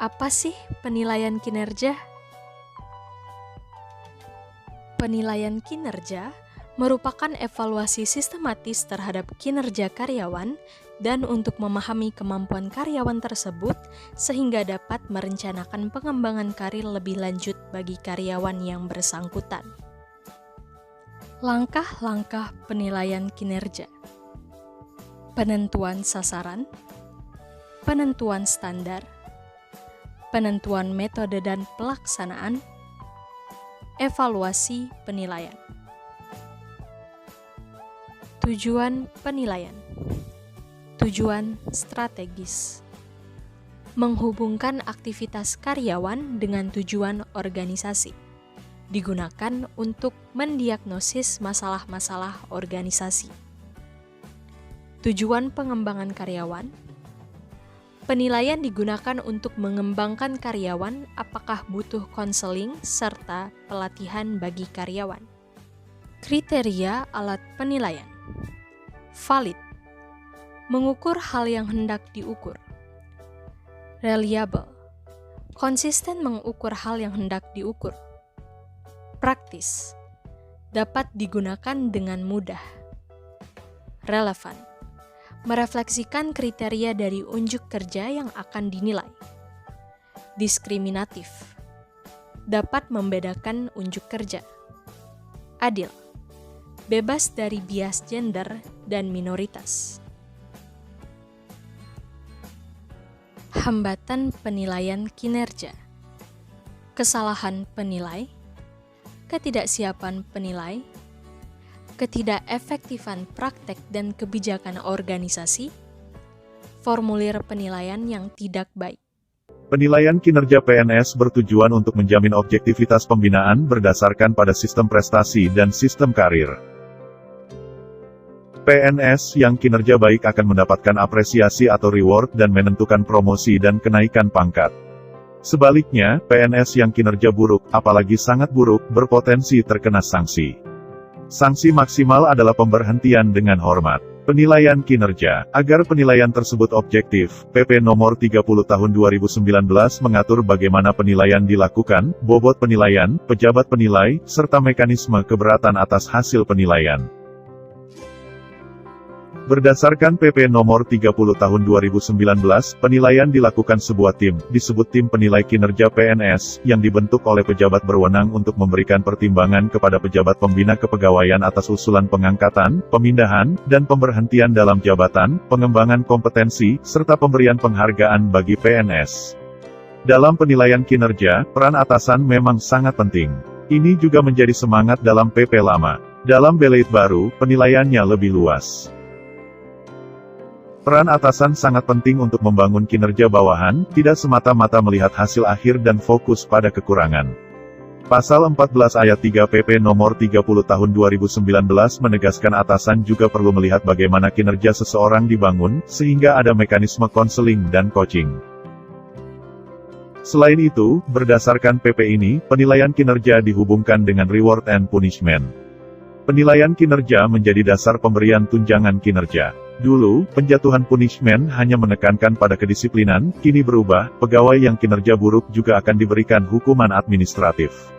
Apa sih penilaian kinerja? Penilaian kinerja merupakan evaluasi sistematis terhadap kinerja karyawan dan untuk memahami kemampuan karyawan tersebut sehingga dapat merencanakan pengembangan karir lebih lanjut bagi karyawan yang bersangkutan. Langkah-langkah penilaian kinerja: penentuan sasaran, penentuan standar, penentuan metode dan pelaksanaan, evaluasi penilaian. Tujuan penilaian. Tujuan strategis. Menghubungkan aktivitas karyawan dengan tujuan organisasi. Digunakan untuk mendiagnosis masalah-masalah organisasi. Tujuan pengembangan karyawan. Penilaian digunakan untuk mengembangkan karyawan apakah butuh konseling serta pelatihan bagi karyawan. Kriteria alat penilaian. Valid. Mengukur hal yang hendak diukur. Reliable. Konsisten mengukur hal yang hendak diukur. Praktis. Dapat digunakan dengan mudah. Relevan. Merefleksikan kriteria dari unjuk kerja yang akan dinilai. Diskriminatif. Dapat membedakan unjuk kerja. Adil. Bebas dari bias gender dan minoritas. Hambatan penilaian kinerja. Kesalahan penilai, ketidaksiapan penilai, ketidakefektifan praktek dan kebijakan organisasi, formulir penilaian yang tidak baik. Penilaian kinerja PNS bertujuan untuk menjamin objektivitas pembinaan berdasarkan pada sistem prestasi dan sistem karir. PNS yang kinerja baik akan mendapatkan apresiasi atau reward dan menentukan promosi dan kenaikan pangkat. Sebaliknya, PNS yang kinerja buruk, apalagi sangat buruk, berpotensi terkena sanksi. Sanksi maksimal adalah pemberhentian dengan hormat. Penilaian kinerja. Agar penilaian tersebut objektif, PP Nomor 30 Tahun 2019 mengatur bagaimana penilaian dilakukan, bobot penilaian, pejabat penilai, serta mekanisme keberatan atas hasil penilaian. Berdasarkan PP Nomor 30 Tahun 2019, penilaian dilakukan sebuah tim, disebut Tim Penilai Kinerja PNS, yang dibentuk oleh pejabat berwenang untuk memberikan pertimbangan kepada pejabat pembina kepegawaian atas usulan pengangkatan, pemindahan, dan pemberhentian dalam jabatan, pengembangan kompetensi, serta pemberian penghargaan bagi PNS. Dalam penilaian kinerja, peran atasan memang sangat penting. Ini juga menjadi semangat dalam PP lama. Dalam Beleit baru, penilaiannya lebih luas. Peran atasan sangat penting untuk membangun kinerja bawahan, tidak semata-mata melihat hasil akhir dan fokus pada kekurangan. Pasal 14 ayat 3 PP Nomor 30 Tahun 2019 menegaskan atasan juga perlu melihat bagaimana kinerja seseorang dibangun, sehingga ada mekanisme konseling dan coaching. Selain itu, berdasarkan PP ini, penilaian kinerja dihubungkan dengan reward and punishment. Penilaian kinerja menjadi dasar pemberian tunjangan kinerja. Dulu, penjatuhan punishment hanya menekankan pada kedisiplinan, kini berubah, pegawai yang kinerja buruk juga akan diberikan hukuman administratif.